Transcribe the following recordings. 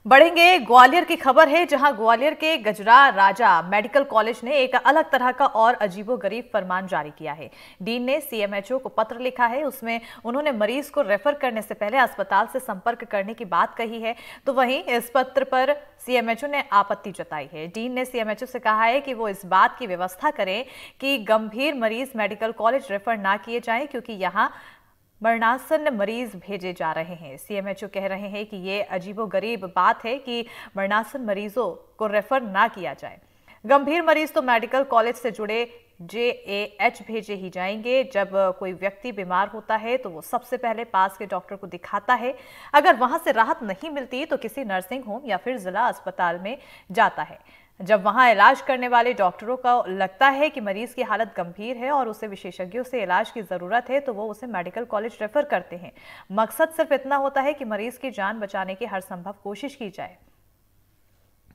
बढ़ेंगे ग्वालियर की खबर है, जहां ग्वालियर के गजरा राजा मेडिकल कॉलेज ने एक अलग तरह का और अजीबोगरीब फरमान जारी किया है। डीन ने सीएमएचओ को पत्र लिखा है। उसमें उन्होंने मरीज को रेफर करने से पहले अस्पताल से संपर्क करने की बात कही है। तो वहीं इस पत्र पर सीएमएचओ ने आपत्ति जताई है। डीन ने सीएमएचओ से कहा है कि वो इस बात की व्यवस्था करें कि गंभीर मरीज मेडिकल कॉलेज रेफर ना किए जाएं, क्योंकि यहां मरणासन मरीज भेजे जा रहे हैं। सीएमएचओ कह रहे हैं कि ये अजीबोगरीब बात है कि मरणासन मरीजों को रेफर ना किया जाए। गंभीर मरीज तो मेडिकल कॉलेज से जुड़े जेएएच भेजे ही जाएंगे। जब कोई व्यक्ति बीमार होता है तो वो सबसे पहले पास के डॉक्टर को दिखाता है। अगर वहां से राहत नहीं मिलती तो किसी नर्सिंग होम या फिर जिला अस्पताल में जाता है। जब वहां इलाज करने वाले डॉक्टरों को लगता है कि मरीज की हालत गंभीर है और उसे विशेषज्ञों से इलाज की जरूरत है तो वो उसे मेडिकल कॉलेज रेफर करते हैं। मकसद सिर्फ इतना होता है कि मरीज की जान बचाने की हर संभव कोशिश की जाए।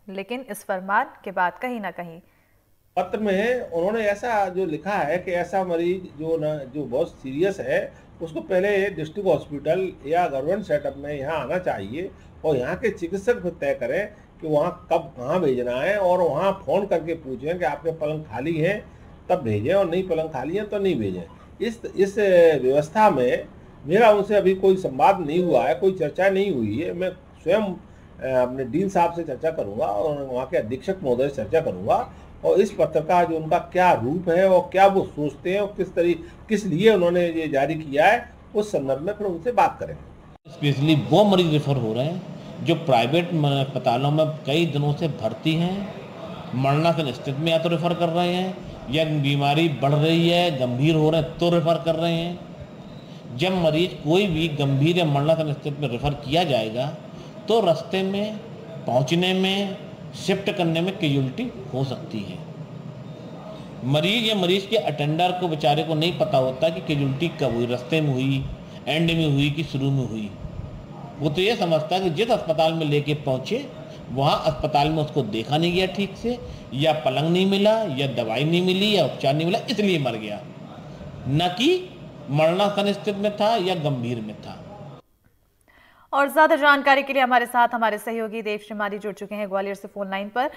लेकिन इस फरमान के बाद कहीं ना कहीं पत्र में उन्होंने ऐसा जो लिखा है कि ऐसा मरीज जो बहुत सीरियस है उसको पहले डिस्ट्रिक्ट हॉस्पिटल या गवर्नमेंट सेटअप में यहाँ आना चाहिए और यहाँ के चिकित्सक फिर तय करें कि वहाँ कब कहाँ भेजना है, और वहाँ फ़ोन करके पूछें कि आपके पलंग खाली हैं तब भेजें, और नहीं पलंग खाली हैं तो नहीं भेजें। इस व्यवस्था में मेरा उनसे अभी कोई संवाद नहीं हुआ है, कोई चर्चा नहीं हुई है। मैं स्वयं अपने डीन साहब से चर्चा करूँगा और वहाँ के अधीक्षक महोदय से चर्चा करूँगा, और इस पत्र का जो उनका क्या रूप है और क्या वो सोचते हैं और किस लिए उन्होंने ये जारी किया है, उस संदर्भ में फिर उनसे बात करेंगे। स्पेशली वो मरीज रेफर हो रहे हैं जो प्राइवेट अस्पतालों में कई दिनों से भर्ती हैं, मरणासन स्थिति में या तो रेफर कर रहे हैं या बीमारी बढ़ रही है, गंभीर हो रहे हैं तो रेफर कर रहे हैं। जब मरीज कोई भी गंभीर या मरणासन स्थिति में रेफर किया जाएगा तो रास्ते में पहुंचने में, शिफ्ट करने में कैजुअल्टी हो सकती है। मरीज या मरीज के अटेंडर को बेचारे को नहीं पता होता कि कैजुअल्टी कब हुई, रास्ते में हुई, एंड में हुई कि शुरू में हुई। वो तो ये समझता है कि जिस अस्पताल में लेके पहुंचे वहाँ अस्पताल में उसको देखा नहीं गया ठीक से, या पलंग नहीं मिला, या दवाई नहीं मिली, या उपचार नहीं मिला, इसलिए मर गया, न कि मरणासन स्थिति में था या गंभीर में था। और ज्यादा जानकारी के लिए हमारे साथ हमारे सहयोगी देव श्रीमाली जुड़ चुके हैं ग्वालियर से फोन लाइन पर।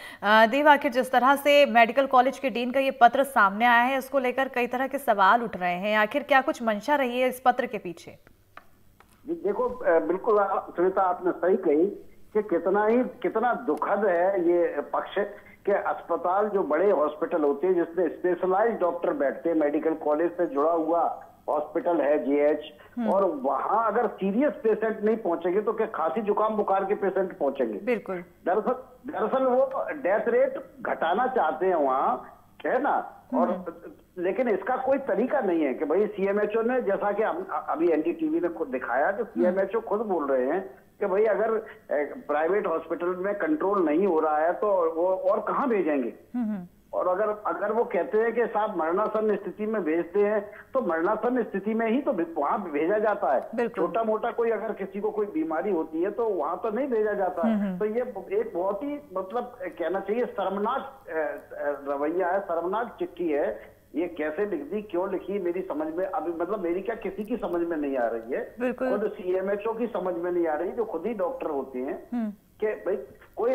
देव, आखिर जिस तरह से मेडिकल कॉलेज के डीन का ये पत्र सामने आया है, उसको लेकर कई तरह के सवाल उठ रहे हैं। आखिर क्या कुछ मंशा रही है इस पत्र के पीछे? देखो, बिल्कुल सुनीता, आपने सही कही कि कितना दुखद है ये पक्ष के अस्पताल, जो बड़े हॉस्पिटल होते हैं जिसमें स्पेशलाइज्ड डॉक्टर बैठते हैं, मेडिकल कॉलेज से जुड़ा हुआ हॉस्पिटल है जेएच, और वहां अगर सीरियस पेशेंट नहीं पहुंचेंगे तो क्या खांसी जुकाम बुखार के पेशेंट पहुंचेंगे? बिल्कुल। दरअसल वो डेथ रेट घटाना चाहते हैं वहां, है ना। और लेकिन इसका कोई तरीका नहीं है कि भाई सीएमएचओ ने, जैसा कि अभी एनडीटीवी ने खुद दिखाया कि सीएमएचओ खुद बोल रहे हैं कि भाई अगर प्राइवेट हॉस्पिटल में कंट्रोल नहीं हो रहा है तो वो और कहाँ भेजेंगे। और अगर वो कहते हैं कि साहब मरणासन स्थिति में भेजते हैं तो मरणासन स्थिति में ही तो वहां भेजा जाता है। छोटा मोटा कोई अगर किसी को कोई बीमारी होती है तो वहां तो नहीं भेजा जाता। तो ये एक बहुत ही मतलब कहना चाहिए शर्मनाक रवैया है, शर्मनाक चिट्ठी है। ये कैसे लिख दी, क्यों लिखी, मेरी समझ में अभी मतलब मेरी क्या किसी की समझ में नहीं आ रही है। खुद सीएमएचओ की समझ में नहीं आ रही, जो खुद ही डॉक्टर होते हैं, कि भाई कोई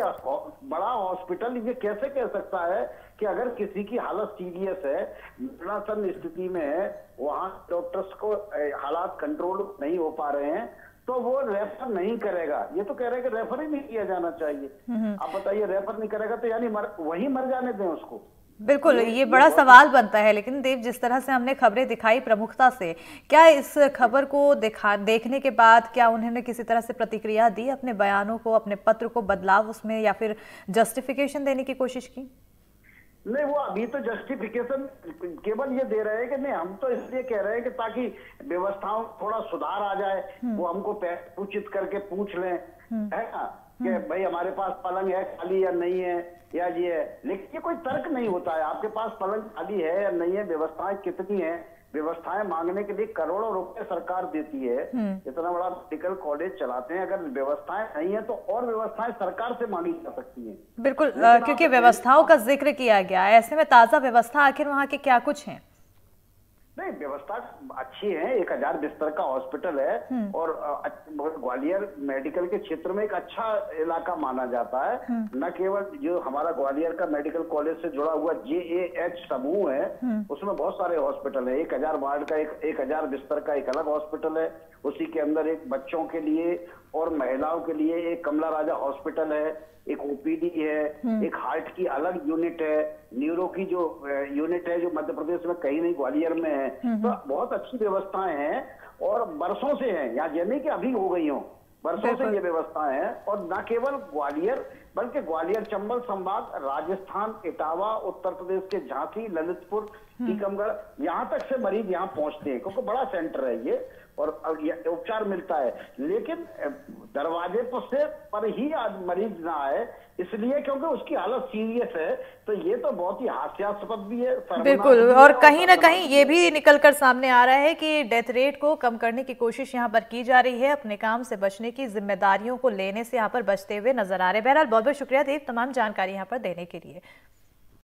बड़ा हॉस्पिटल ये कैसे कह सकता है कि अगर किसी की हालत सीरियस है, मरणासन स्थिति में है, वहां डॉक्टर्स को हालात कंट्रोल नहीं हो पा रहे हैं तो वो रेफर नहीं करेगा। ये तो कह रहे हैं कि रेफर ही नहीं किया जाना चाहिए। आप बताइए, रेफर नहीं करेगा तो यानी वही मर जाने दें उसको। बिल्कुल, ये बड़ा सवाल बनता है। लेकिन देव, जिस तरह से हमने खबरें दिखाई प्रमुखता से, क्या इस खबर को देखने के बाद क्या उन्होंने किसी तरह से प्रतिक्रिया दी, अपने बयानों को, अपने पत्र को बदलाव उसमें, या फिर जस्टिफिकेशन देने की कोशिश की? नहीं, वो अभी तो जस्टिफिकेशन केवल ये दे रहे हैं कि नहीं, हम तो इसलिए कह रहे हैं कि ताकि व्यवस्थाओं थोड़ा सुधार आ जाए, वो हमको सूचित करके पूछ लें, है ना, कि भाई हमारे पास पलंग है खाली या नहीं है, या ये है। लेकिन ये कोई तर्क नहीं होता है, आपके पास पलंग खाली है या नहीं है, व्यवस्थाएं कितनी है, व्यवस्थाएं मांगने के लिए करोड़ों रुपए सरकार देती है। इतना बड़ा मेडिकल कॉलेज चलाते हैं, अगर व्यवस्थाएं नहीं है तो और व्यवस्थाएं सरकार से मांगी जा सकती हैं। बिल्कुल, क्योंकि व्यवस्थाओं का जिक्र किया गया है, ऐसे में ताजा व्यवस्था आखिर वहां के क्या कुछ हैं? नहीं, व्यवस्था अच्छी है, 1000 बिस्तर का हॉस्पिटल है और ग्वालियर मेडिकल के क्षेत्र में एक अच्छा इलाका माना जाता है। न केवल जो हमारा ग्वालियर का मेडिकल कॉलेज से जुड़ा हुआ JAH समूह है, उसमें बहुत सारे हॉस्पिटल है। 1000 वार्ड का 1000 बिस्तर का एक अलग हॉस्पिटल है, उसी के अंदर एक बच्चों के लिए और महिलाओं के लिए एक कमला राजा हॉस्पिटल है, एक OPD है, एक हार्ट की अलग यूनिट है, न्यूरो की जो यूनिट है जो मध्य प्रदेश में कहीं नहीं, ग्वालियर में है। तो बहुत अच्छी व्यवस्थाएं हैं और बरसों से हैं, यहाँ ये नहीं कि अभी हो गई हो, बरसों से ये व्यवस्थाएं हैं। और न केवल ग्वालियर बल्कि ग्वालियर चंबल संभाग, राजस्थान, इटावा, उत्तर प्रदेश के झांसी, ललितपुर, टीकमगढ़, यहाँ तक से मरीज यहाँ पहुंचते हैं क्योंकि बड़ा सेंटर है ये और उपचार मिलता है। लेकिन दरवाजे पर ही मरीज ना आए इसलिए क्योंकि उसकी हालत सीरियस है, तो ये तो बहुत ही हास्यास्पद भी है। बिल्कुल, और कहीं ना कहीं ये भी निकलकर सामने आ रहा है कि डेथ रेट को कम करने की कोशिश यहाँ पर की जा रही है, अपने काम से बचने की जिम्मेदारियों को लेने से यहाँ पर बचते हुए नजर आ रहे हैं। बहरहाल बहुत बहुत शुक्रिया देव, तमाम जानकारी यहाँ पर देने के लिए।